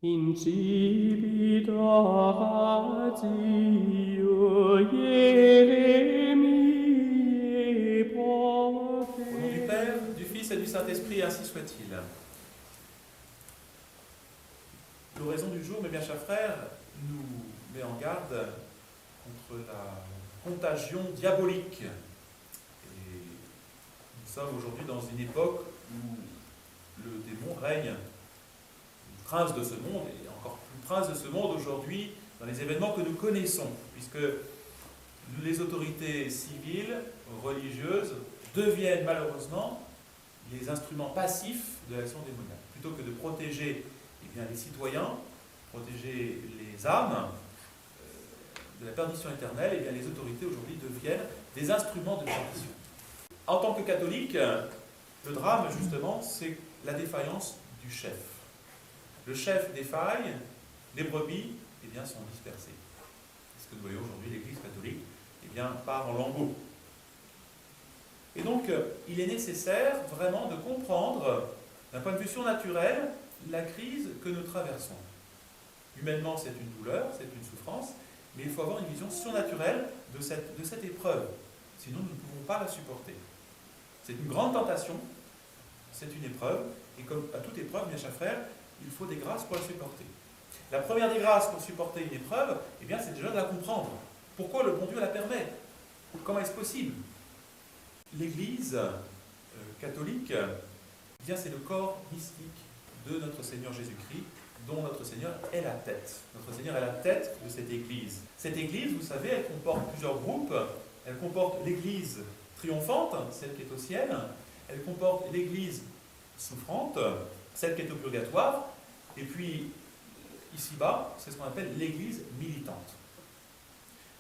Incipit oratio Ieremiae Au nom du Père, du Fils et du Saint-Esprit, ainsi soit-il. L'oraison du jour, mes bien chers frères, nous met en garde contre la contagion diabolique. Et nous sommes aujourd'hui dans une époque où le démon règne, le prince de ce monde, et encore plus prince de ce monde aujourd'hui dans les événements que nous connaissons, puisque les autorités civiles, religieuses, deviennent malheureusement les instruments passifs de l'action démoniaque. Plutôt que de protéger les citoyens, protéger les âmes de la perdition éternelle, les autorités aujourd'hui deviennent des instruments de perdition. En tant que catholique, le drame justement, c'est la défaillance du chef. Le chef défaille, les brebis sont dispersées. C'est ce que nous voyons aujourd'hui, l'Église catholique part en lambeaux. Et donc, il est nécessaire vraiment de comprendre, d'un point de vue surnaturel, la crise que nous traversons. Humainement, c'est une douleur, c'est une souffrance, mais il faut avoir une vision surnaturelle de cette épreuve. Sinon, nous ne pouvons pas la supporter. C'est une grande tentation, c'est une épreuve, et comme à toute épreuve, mes chers frères, il faut des grâces pour la supporter. La première des grâces pour supporter une épreuve, c'est déjà de la comprendre. Pourquoi le bon Dieu la permet? Comment est-ce possible? L'Église catholique, c'est le corps mystique de notre Seigneur Jésus-Christ, dont notre Seigneur est la tête. Notre Seigneur est la tête de cette Église. Cette Église, vous savez, elle comporte plusieurs groupes. Elle comporte l'Église triomphante, celle qui est au ciel. Elle comporte l'Église souffrante, celle qui est au purgatoire. Et puis, ici-bas, c'est ce qu'on appelle l'Église militante.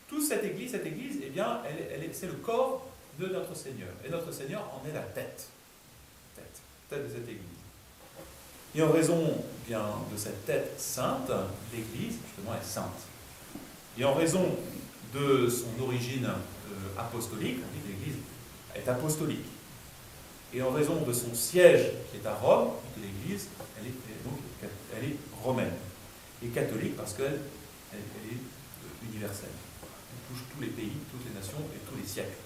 Toute cette Église, c'est le corps de notre Seigneur. Et notre Seigneur en est la tête. Tête de cette Église. Et en raison de cette tête sainte, l'Église, justement, est sainte. Et en raison de son origine apostolique, on dit que l'Église est apostolique. Et en raison de son siège qui est à Rome, l'Église, elle est romaine. Et catholique parce qu'elle est universelle. Elle touche tous les pays, toutes les nations et tous les siècles.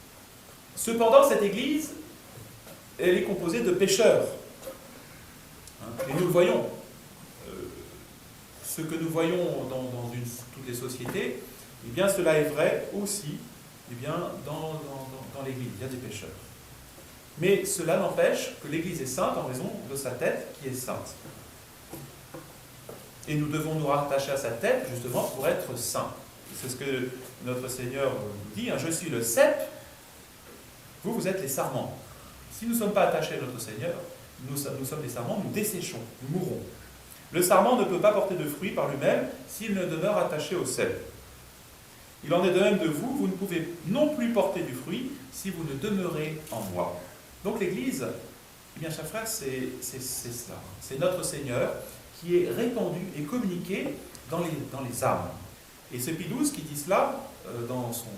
Cependant, cette Église, elle est composée de pécheurs. Et nous le voyons. Ce que nous voyons dans toutes les sociétés, cela est vrai aussi dans l'Église. Il y a des pécheurs. Mais cela n'empêche que l'Église est sainte en raison de sa tête qui est sainte. Et nous devons nous rattacher à sa tête justement pour être saints. C'est ce que notre Seigneur nous dit. Je suis le cep, vous êtes les sarments. Si nous ne sommes pas attachés à notre Seigneur, nous sommes des sarments, nous desséchons, nous mourrons. Le sarment ne peut pas porter de fruits par lui-même s'il ne demeure attaché au cep. Il en est de même de vous, vous ne pouvez non plus porter du fruit si vous ne demeurez en moi. Donc l'Église, chers frères, c'est cela. C'est notre Seigneur qui est répandu et communiqué dans les âmes. Et c'est Pie XII qui dit cela dans son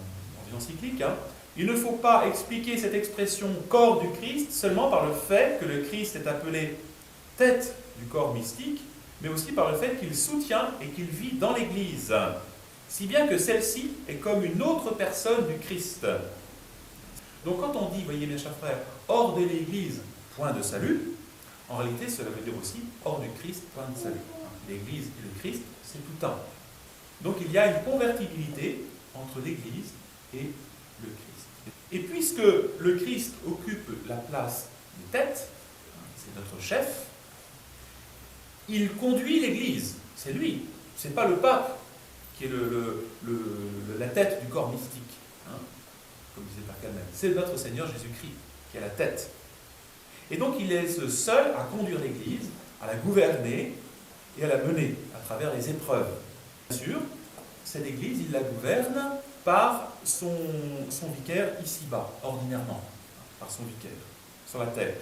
encyclique. Il ne faut pas expliquer cette expression corps du Christ seulement par le fait que le Christ est appelé tête du corps mystique, mais aussi par le fait qu'il soutient et qu'il vit dans l'Église, si bien que celle-ci est comme une autre personne du Christ. Donc quand on dit, voyez mes chers frères, hors de l'Église, point de salut, en réalité cela veut dire aussi hors du Christ, point de salut. L'Église et le Christ, c'est tout un. Donc il y a une convertibilité entre l'Église et le Christ. Et puisque le Christ occupe la place des têtes, c'est notre chef, il conduit l'Église. C'est lui, c'est pas le pape qui est la tête du corps mystique, comme disait Père Calmet. C'est notre Seigneur Jésus-Christ qui est la tête. Et donc il est le seul à conduire l'Église, à la gouverner et à la mener à travers les épreuves. Bien sûr, cette Église, il la gouverne par son vicaire ici-bas, ordinairement, par son vicaire, sur la terre.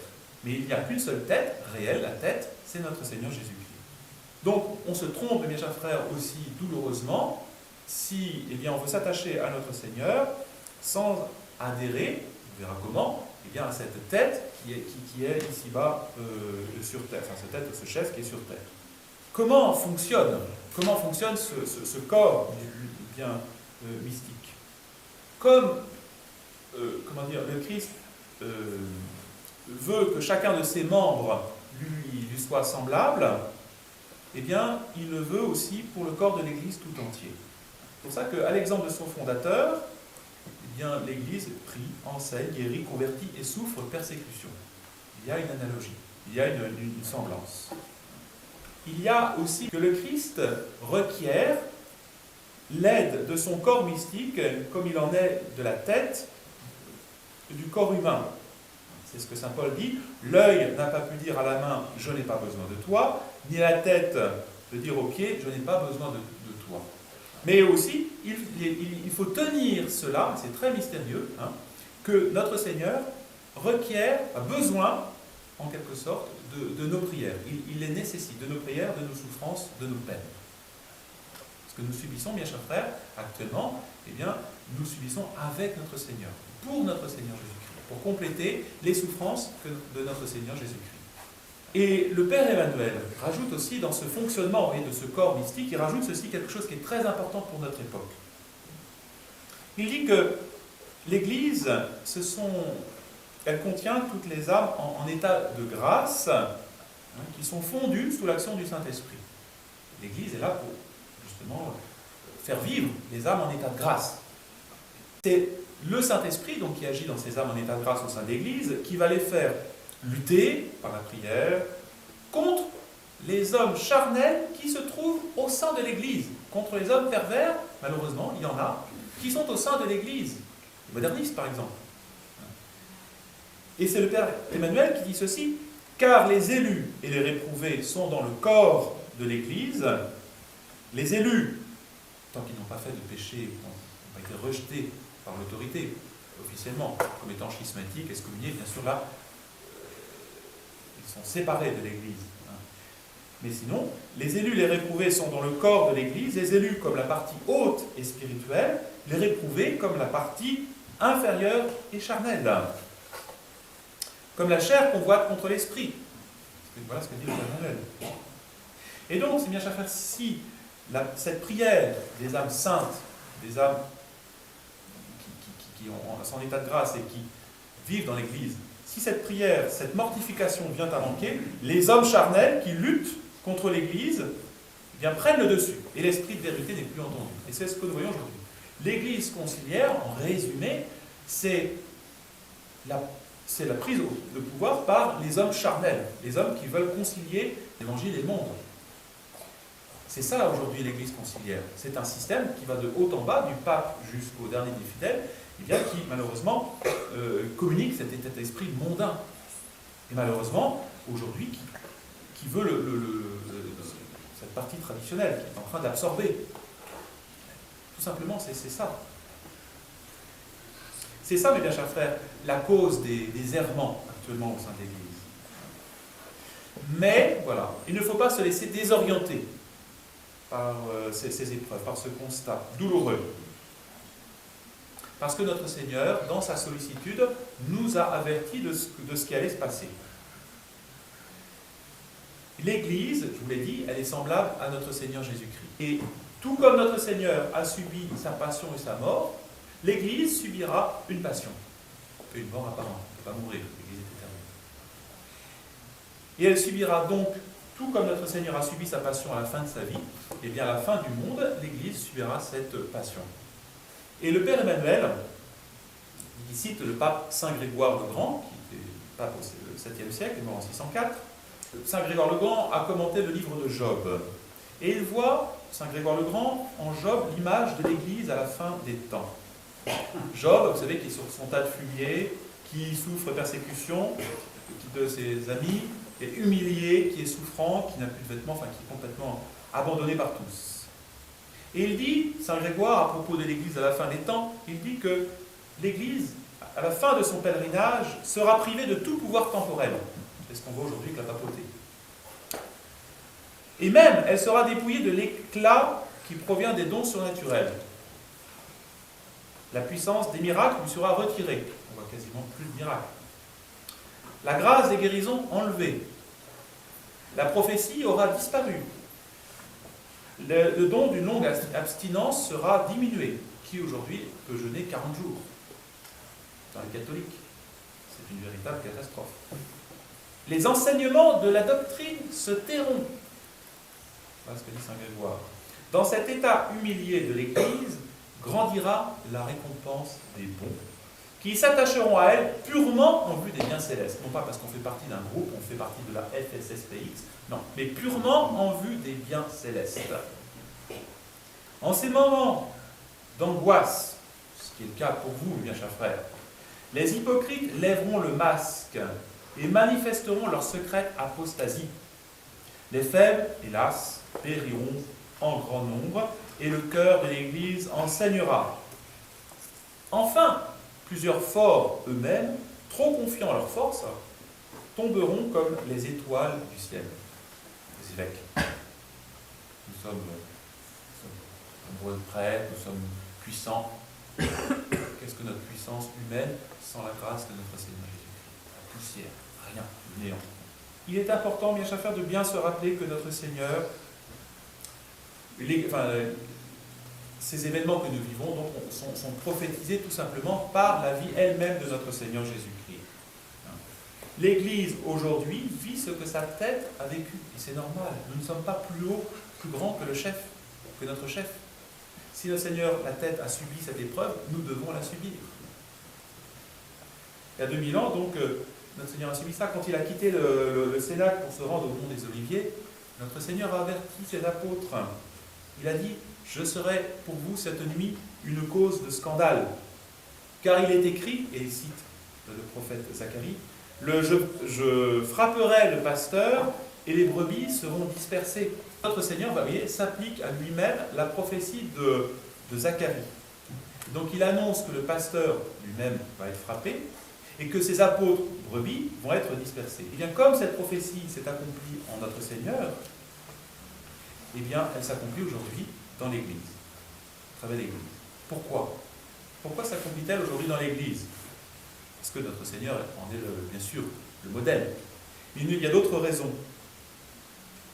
Mais il n'y a qu'une seule tête, réelle, la tête, c'est notre Seigneur Jésus-Christ. Donc, on se trompe, mes chers frères, aussi douloureusement, si on veut s'attacher à notre Seigneur sans adhérer, on verra comment, à cette tête qui est ici-bas sur terre, enfin cette tête de ce chef qui est sur terre. comment fonctionne ce corps bien mystique? Comme le Christ veut que chacun de ses membres lui soit semblable, eh bien, il le veut aussi pour le corps de l'Église tout entier. C'est pour ça qu'à l'exemple de son fondateur, eh bien, l'Église prie, enseigne, guérit, convertit et souffre persécution. Il y a une analogie, il y a une semblance. Il y a aussi que le Christ requiert l'aide de son corps mystique, comme il en est de la tête du corps humain. C'est ce que saint Paul dit. L'œil n'a pas pu dire à la main « je n'ai pas besoin de toi », ni la tête de dire aux pieds « je n'ai pas besoin de toi ». Mais aussi, il faut tenir cela, c'est très mystérieux, que notre Seigneur a besoin, en quelque sorte, de nos prières. Il les nécessite, de nos prières, de nos souffrances, de nos peines. Ce que nous subissons, bien chers frères, actuellement, eh bien, nous subissons avec notre Seigneur, pour notre Seigneur Jésus-Christ, pour compléter les souffrances de notre Seigneur Jésus-Christ. Et le Père Emmanuel rajoute aussi dans ce fonctionnement et de ce corps mystique, il rajoute ceci, quelque chose qui est très important pour notre époque. Il dit que l'Église, elle contient toutes les âmes en état de grâce, qui sont fondues sous l'action du Saint-Esprit. L'Église est là pour justement faire vivre les âmes en état de grâce. C'est le Saint-Esprit donc qui agit dans ces âmes en état de grâce au sein de l'Église, qui va les faire lutter par la prière contre les hommes charnels qui se trouvent au sein de l'Église, contre les hommes pervers, malheureusement, il y en a, qui sont au sein de l'Église, les modernistes par exemple. Et c'est le Père Emmanuel qui dit ceci, car les élus et les réprouvés sont dans le corps de l'Église, les élus, tant qu'ils n'ont pas fait de péché, n'ont pas été rejetés par l'autorité, officiellement, comme étant schismatiques, excommuniés, bien sûr là, ils sont séparés de l'Église. Mais sinon, les élus, les réprouvés sont dans le corps de l'Église, les élus comme la partie haute et spirituelle, les réprouvés comme la partie inférieure et charnelle. Comme la chair convoite contre l'esprit. Voilà ce que dit le Père Emmanuel. Et donc, c'est bien chers frères, si cette prière des âmes saintes, des âmes qui sont en état de grâce et qui vivent dans l'Église, si cette prière, cette mortification vient à manquer, les hommes charnels qui luttent contre l'Église eh bien, prennent le dessus. Et l'esprit de vérité n'est plus entendu. Et c'est ce que nous voyons aujourd'hui. L'Église conciliaire, en résumé, c'est la prise de pouvoir par les hommes charnels, les hommes qui veulent concilier l'Évangile et le monde. C'est ça aujourd'hui l'Église conciliaire. C'est un système qui va de haut en bas, du pape jusqu'au dernier des fidèles, et bien, qui malheureusement communique cet état d'esprit mondain. Et malheureusement, aujourd'hui, qui veut cette partie traditionnelle, qui est en train d'absorber. Tout simplement, c'est ça. C'est ça, mes bien chers frères, la cause des errements actuellement au sein de l'Église. Mais, voilà, il ne faut pas se laisser désorienter par ces épreuves, par ce constat douloureux. Parce que notre Seigneur, dans sa sollicitude, nous a avertis de ce qui allait se passer. L'Église, je vous l'ai dit, elle est semblable à notre Seigneur Jésus-Christ. Et tout comme notre Seigneur a subi sa passion et sa mort, l'Église subira une passion. Une mort apparente, elle ne peut pas mourir, l'Église est éternelle. Et elle subira donc, tout comme notre Seigneur a subi sa passion à la fin de sa vie, et bien à la fin du monde, l'Église subira cette passion. Et le Père Emmanuel, il cite le pape Saint Grégoire le Grand, qui était pape au 7e siècle, mort en 604. Saint Grégoire le Grand a commenté le livre de Job. Et il voit, Saint Grégoire le Grand, en Job, l'image de l'Église à la fin des temps. Job, vous savez, qui est sur son tas de fumier, qui souffre persécution de ses amis, qui est humilié, qui est souffrant, qui n'a plus de vêtements, enfin qui est complètement abandonné par tous. Et il dit, Saint Grégoire, à propos de l'Église à la fin des temps, il dit que l'Église, à la fin de son pèlerinage, sera privée de tout pouvoir temporel. C'est ce qu'on voit aujourd'hui avec la papauté. Et même, elle sera dépouillée de l'éclat qui provient des dons surnaturels. La puissance des miracles lui sera retirée. On voit quasiment plus de miracles. La grâce des guérisons enlevée. La prophétie aura disparu. Le don d'une longue abstinence sera diminué. Qui aujourd'hui peut jeûner 40 jours dans les catholiques? C'est une véritable catastrophe. Les enseignements de la doctrine se tairont. Voilà ce que dit saint Grégoire. Dans cet état humilié de l'Église, grandira la récompense des bons, qui s'attacheront à elle purement en vue des biens célestes. Non pas parce qu'on fait partie d'un groupe, on fait partie de la FSSPX, non, mais purement en vue des biens célestes. En ces moments d'angoisse, ce qui est le cas pour vous, mes bien chers frères, les hypocrites lèveront le masque et manifesteront leur secrète apostasie. Les faibles, hélas, périront en grand nombre, et le cœur de l'Église enseignera. Enfin, plusieurs forts eux-mêmes, trop confiants en leur force, tomberont comme les étoiles du ciel. Les évêques. Nous sommes nombreux prêtres, nous sommes puissants. Qu'est-ce que notre puissance humaine sans la grâce de notre Seigneur Jésus-Christ? La poussière, rien, néant. Il est important, bien chers frères, de bien se rappeler que notre Seigneur, ces événements que nous vivons donc, sont prophétisés tout simplement par la vie elle-même de notre Seigneur Jésus-Christ. L'Église aujourd'hui vit ce que sa tête a vécu, et c'est normal. Nous ne sommes pas plus haut, plus grand que le chef, que notre chef. Si le Seigneur, la tête, a subi cette épreuve, nous devons la subir. Il y a 2000 ans, donc, notre Seigneur a subi ça. Quand il a quitté le Cénacle pour se rendre au mont des Oliviers, notre Seigneur a averti ses apôtres. Il a dit, je serai pour vous cette nuit une cause de scandale. Car il est écrit, et il cite le prophète Zacharie, je frapperai le pasteur et les brebis seront dispersées. Notre Seigneur, vous voyez, s'applique à lui-même la prophétie de Zacharie. Donc il annonce que le pasteur lui-même va être frappé et que ses apôtres brebis vont être dispersés. Et bien comme cette prophétie s'est accomplie en notre Seigneur, eh bien elle s'accomplit aujourd'hui dans l'Église, à travers l'Église. Pourquoi? Pourquoi s'accomplit-elle aujourd'hui dans l'Église? Parce que notre Seigneur en est bien sûr le modèle. Mais il y a d'autres raisons.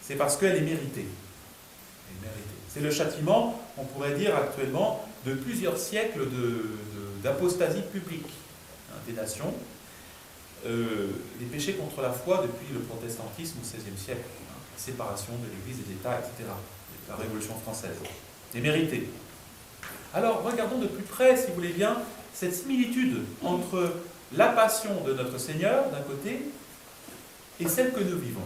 C'est parce qu'elle est méritée. Elle est méritée. C'est le châtiment, on pourrait dire actuellement, de plusieurs siècles d'apostasie publique des nations, les péchés contre la foi depuis le protestantisme au XVIe siècle, la séparation de l'Église et de l'État, etc., la Révolution française. C'est mérité. Alors, regardons de plus près, si vous voulez bien, cette similitude entre la passion de notre Seigneur, d'un côté, et celle que nous vivons.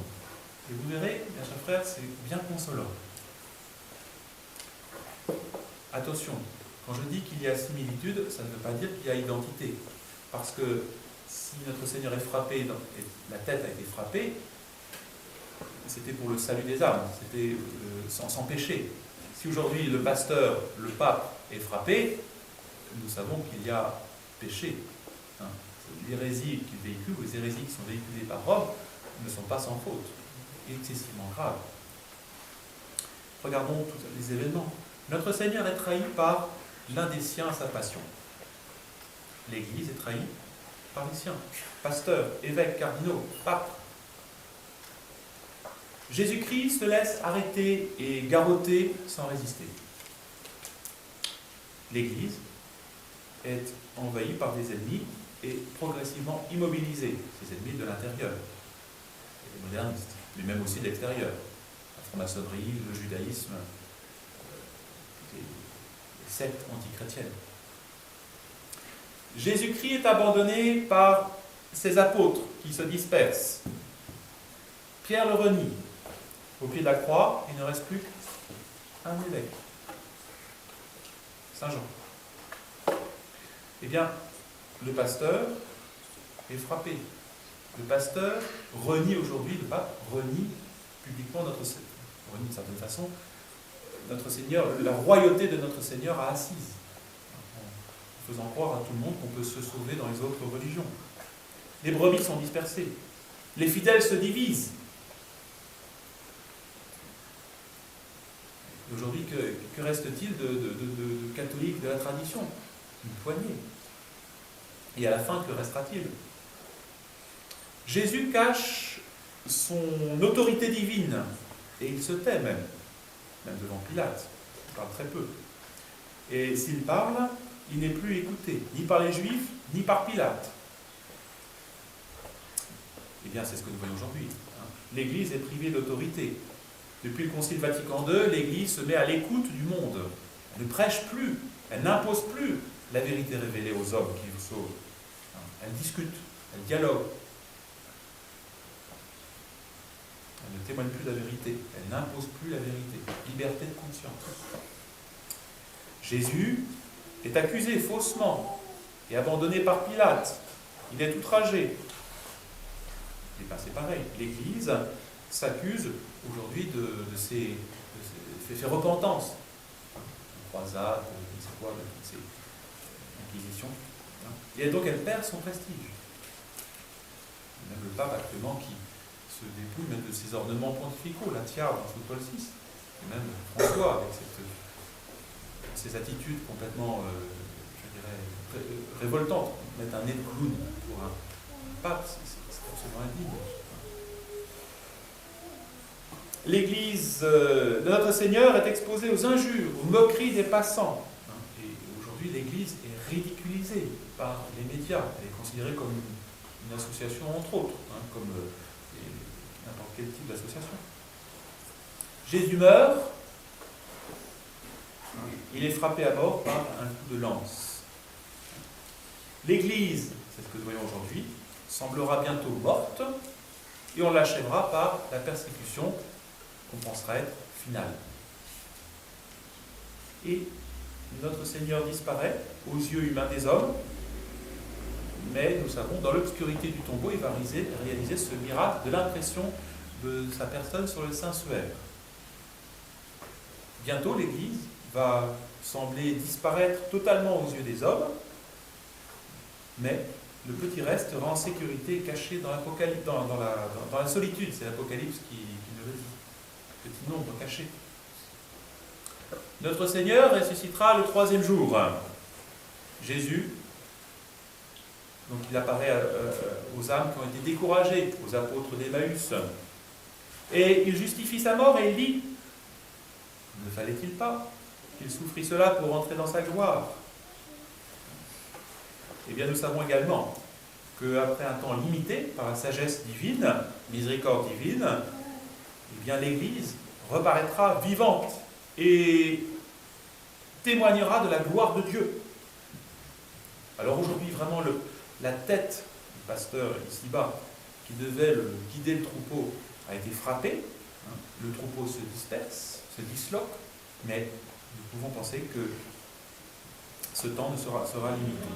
Et vous verrez, mes chers frères, c'est bien consolant. Attention, quand je dis qu'il y a similitude, ça ne veut pas dire qu'il y a identité. Parce que si notre Seigneur est frappé, et la tête a été frappée, c'était pour le salut des âmes, c'était sans péché. Si aujourd'hui le pasteur, le pape, est frappé, nous savons qu'il y a péché. L'hérésie qu'il véhicule, ou les hérésies qui sont véhiculées par Rome, ne sont pas sans faute, excessivement graves. Regardons tous les événements. Notre Seigneur est trahi par l'un des siens à sa passion. L'Église est trahie par les siens, pasteurs, évêques, cardinaux, papes. Jésus-Christ se laisse arrêter et garrotter sans résister. L'Église est envahie par des ennemis et progressivement immobilisée, ces ennemis de l'intérieur, les modernistes, mais même aussi de l'extérieur, la franc-maçonnerie, le judaïsme, les sectes antichrétiennes. Jésus-Christ est abandonné par ses apôtres qui se dispersent. Pierre le renie. Au pied de la croix, il ne reste plus qu'un évêque, Saint Jean. Eh bien, le pasteur est frappé. Le pasteur renie aujourd'hui, le pape renie publiquement renie d'une certaine façon, notre Seigneur, la royauté de notre Seigneur à Assise, en faisant croire à tout le monde qu'on peut se sauver dans les autres religions. Les brebis sont dispersées. Les fidèles se divisent. Aujourd'hui, que reste-t-il de catholiques de la tradition? Une poignée. Et à la fin, que restera-t-il? Jésus cache son autorité divine, et il se tait même. même devant Pilate. Il parle très peu. Et s'il parle, il n'est plus écouté, ni par les Juifs, ni par Pilate. Eh bien, c'est ce que nous voyons aujourd'hui. L'Église est privée d'autorité. Depuis le Concile Vatican II, l'Église se met à l'écoute du monde. Elle ne prêche plus, elle n'impose plus la vérité révélée aux hommes qui vous sauvent. Elle discute, elle dialogue. Elle ne témoigne plus de la vérité, elle n'impose plus la vérité. Liberté de conscience. Jésus est accusé faussement et abandonné par Pilate. Il est outragé. Et bien c'est pareil, l'Église s'accuse aujourd'hui fait repentance. Croisade, je ne sais quoi, de toutes ces inquisitions. Et donc elle perd son prestige. Même le pape actuellement qui se dépouille même de ses ornements pontificaux, la tiare sous Paul VI, et même François avec ces attitudes complètement, je dirais, révoltantes. Mettre un nez de clown pour un pape, c'est absolument indigne. L'Église de notre Seigneur est exposée aux injures, aux moqueries des passants. Et aujourd'hui, l'Église est ridiculisée par les médias. Elle est considérée comme une association, entre autres, comme n'importe quel type d'association. Jésus meurt, il est frappé à mort par un coup de lance. L'Église, c'est ce que nous voyons aujourd'hui, semblera bientôt morte, et on l'achèvera par la persécution qu'on pensera être finale. Et notre Seigneur disparaît aux yeux humains des hommes, mais nous savons, dans l'obscurité du tombeau, il va réaliser ce miracle de l'impression de sa personne sur le Saint-Suaire. Bientôt, l'Église va sembler disparaître totalement aux yeux des hommes, mais le petit reste sera en sécurité, caché dans l'Apocalypse, dans la solitude. C'est l'Apocalypse qui nous le dit. Petit nombre caché. Notre Seigneur ressuscitera le 3e jour. Jésus, donc il apparaît aux âmes qui ont été découragées, aux apôtres d'Emmaüs. Et il justifie sa mort et il dit, ne fallait-il pas qu'il souffrit cela pour entrer dans sa gloire? Eh bien, nous savons également qu'après un temps limité, par la sagesse divine, miséricorde divine, eh bien, l'Église reparaîtra vivante et témoignera de la gloire de Dieu. Alors aujourd'hui, vraiment, la tête du pasteur ici-bas, qui devait guider le troupeau, a été frappée. Le troupeau se disperse, se disloque, mais nous pouvons penser que ce temps sera limité.